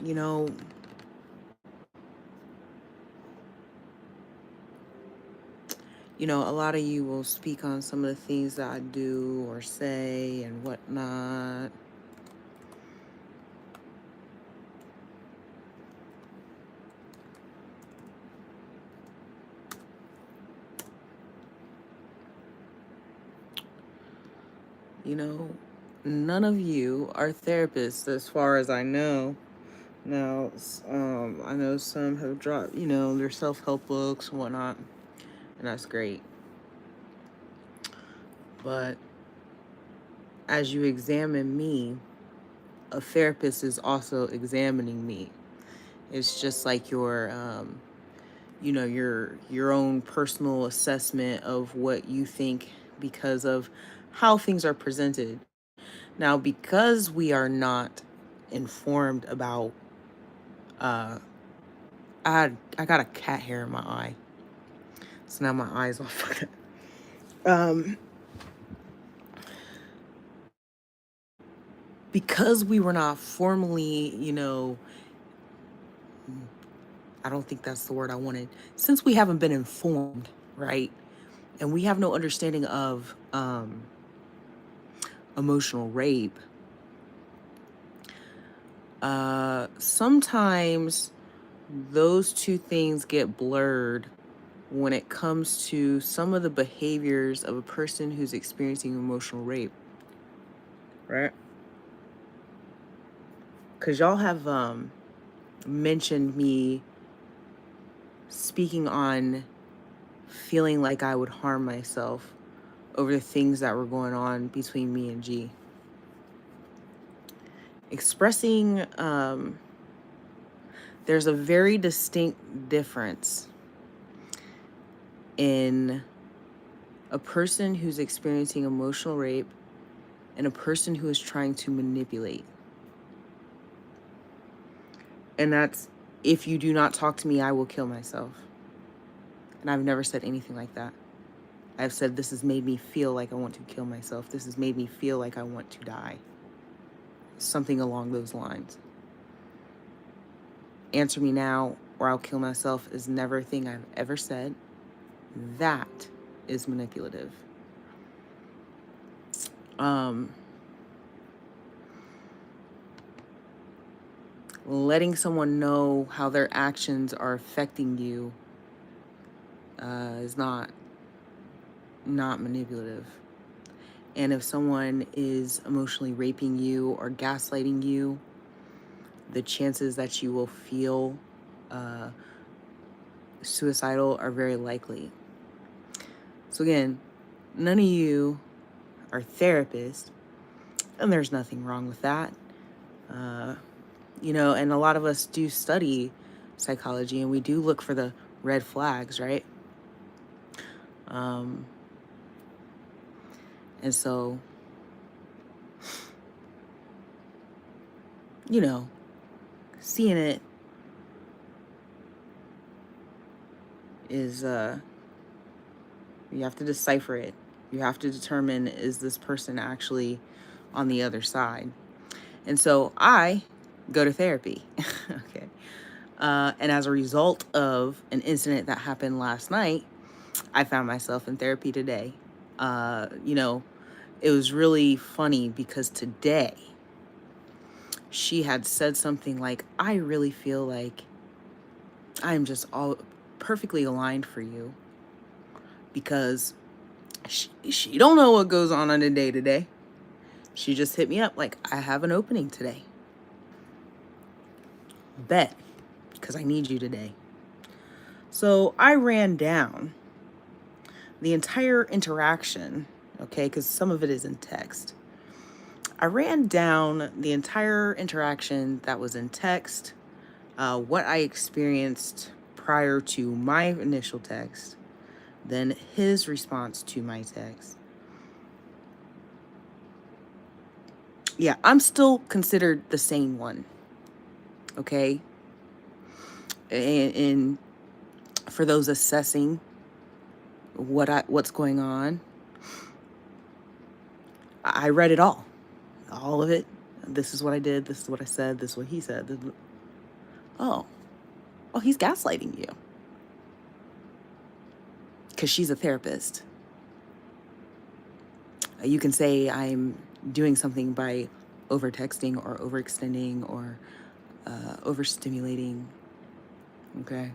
You know, a lot of you will speak on some of the things that I do or say and whatnot. You know, none of you are therapists as far as I know. Now, I know some have dropped, their self-help books and whatnot, and that's great. But as you examine me, a therapist is also examining me. It's just like your own personal assessment of what you think because of how things are presented. Now, because we are not informed about, uh, I got a cat hair in my eye, so now my eye's all fucked up. Because we were not formally, I don't think that's the word I wanted. Since we haven't been informed, right? And we have no understanding of emotional rape, sometimes those two things get blurred when it comes to some of the behaviors of a person who's experiencing emotional rape, right? Because y'all have mentioned me speaking on feeling like I would harm myself over the things that were going on between me and G. Expressing, there's a very distinct difference in a person who's experiencing emotional rape and a person who is trying to manipulate. And that's, if you do not talk to me, I will kill myself. And I've never said anything like that. I've said this has made me feel like I want to kill myself. This has made me feel like I want to die. Something along those lines. Answer me now or I'll kill myself is never a thing I've ever said. That is manipulative. Letting someone know how their actions are affecting you is not manipulative. And if someone is emotionally raping you or gaslighting you, the chances that you will feel suicidal are very likely. So again, none of you are therapists, and there's nothing wrong with that. And a lot of us do study psychology, and we do look for the red flags, right? And so, seeing it is, you have to decipher it. You have to determine, is this person actually on the other side? And so I go to therapy. Okay. And as a result of an incident that happened last night, I found myself in therapy today. It was really funny because today she had said something like, I really feel like I'm just all perfectly aligned for you because she don't know what goes on a day to day. She just hit me up like, I have an opening today. Bet, because I need you today. So I ran down the entire interaction, okay, because some of it is in text. I ran down the entire interaction that was in text, what I experienced prior to my initial text, then his response to my text. Yeah, I'm still considered the sane one, okay? And for those assessing what's going on, I read it all of it. This is what I did. This is what I said. This is what he said. Oh, oh, he's gaslighting you. Because she's a therapist. You can say I'm doing something by over texting or overextending or overstimulating. Okay.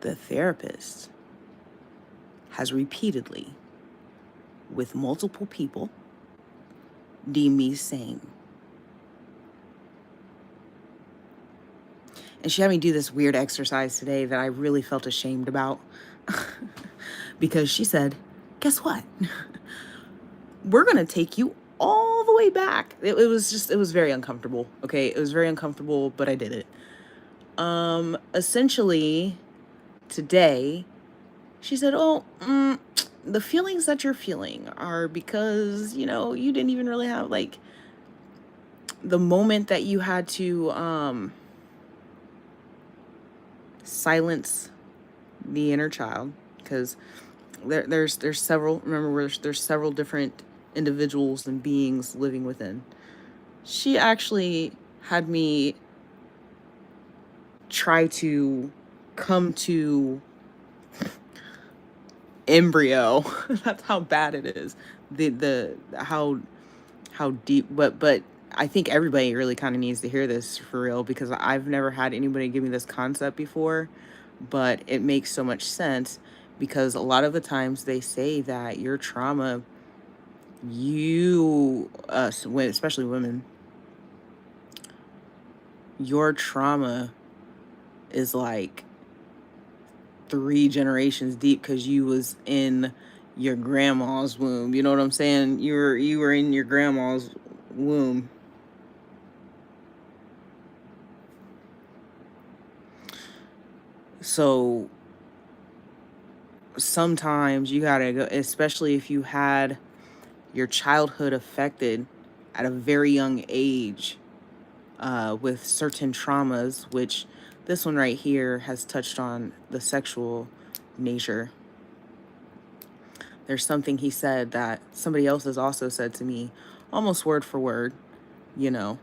The therapist has repeatedly, with multiple people, deemed me sane. And she had me do this weird exercise today that I really felt ashamed about. Because she said, guess what? We're going to take you all the way back. It was very uncomfortable. Okay. It was very uncomfortable, but I did it. Essentially today, she said, oh, the feelings that you're feeling are because, you didn't even really have like the moment that you had to, silence the inner child, because there's several, remember, there's several different individuals and beings living within. She actually had me try to come to embryo. That's how bad it is. The how deep, but I think everybody really kind of needs to hear this for real, because I've never had anybody give me this concept before, but it makes so much sense, because a lot of the times they say that your trauma, especially women, your trauma is like 3 generations deep, because you was in your grandma's womb. You know what I'm saying? You were in your grandma's womb. So sometimes you gotta go, especially if you had your childhood affected at a very young age, with certain traumas, which this one right here has touched on the sexual nature. There's something he said that somebody else has also said to me, almost word for word, you know,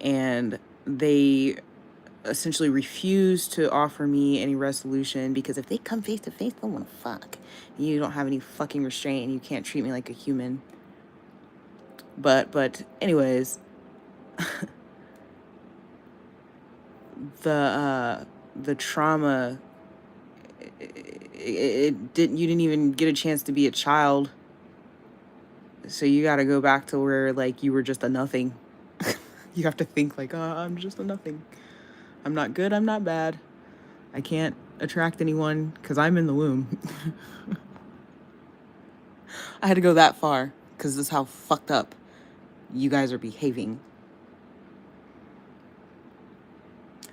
and they essentially refuse to offer me any resolution, because if they come face to face, they want to fuck. You don't have any fucking restraint and you can't treat me like a human. But anyways, the trauma, it didn't, you didn't even get a chance to be a child. So you got to go back to where like you were just a nothing. You have to think like, oh, I'm just a nothing. I'm not good, I'm not bad. I can't attract anyone because I'm in the womb. I had to go that far because this is how fucked up you guys are behaving.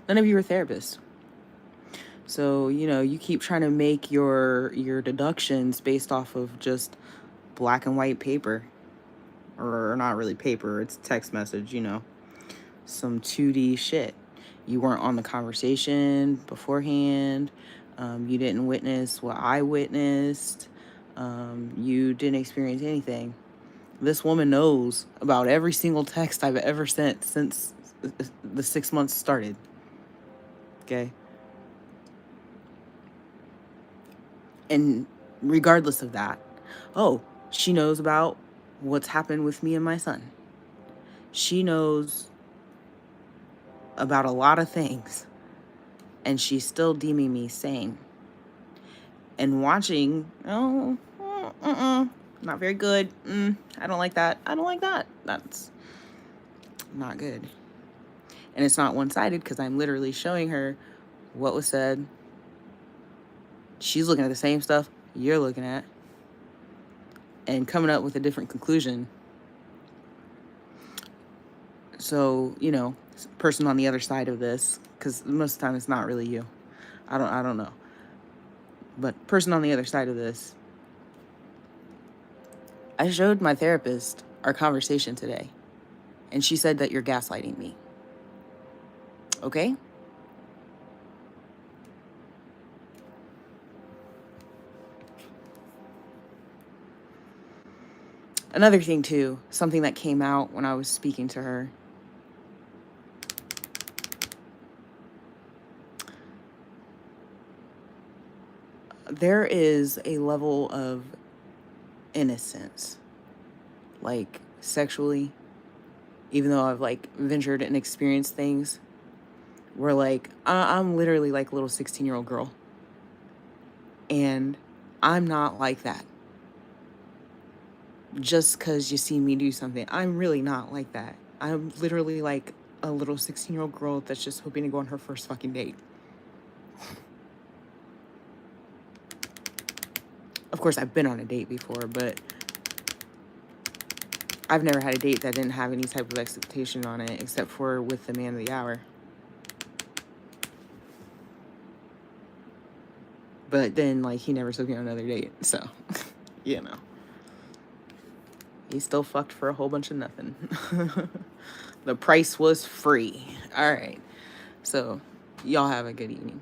None of you are therapists. So, you keep trying to make your deductions based off of just black and white paper. Or not really paper, it's text message, some 2D shit. You weren't on the conversation beforehand. You didn't witness what I witnessed. You didn't experience anything. This woman knows about every single text I've ever sent since the 6 months started. Okay? And regardless of that, oh, she knows about what's happened with me and my son. She knows about a lot of things, and she's still deeming me sane. And watching, oh, not very good. I don't like that. I don't like that. That's not good. And it's not one-sided, because I'm literally showing her what was said. She's looking at the same stuff you're looking at and coming up with a different conclusion. So, person on the other side of this, because most of the time it's not really you. I don't know. But person on the other side of this, I showed my therapist our conversation today, and she said that you're gaslighting me. Okay? Another thing too, something that came out when I was speaking to her, there is a level of innocence, like sexually, even though I've like ventured and experienced things where like I'm literally like a little 16-year-old girl, and I'm not like that. Just because you see me do something, I'm really not like that. I'm literally like a little 16-year-old girl that's just hoping to go on her first fucking date. Of course, I've been on a date before, but I've never had a date that didn't have any type of expectation on it, except for with the man of the hour. But then, like, he never took me on another date, so, you know. He still fucked for a whole bunch of nothing. The price was free. All right. So, y'all have a good evening.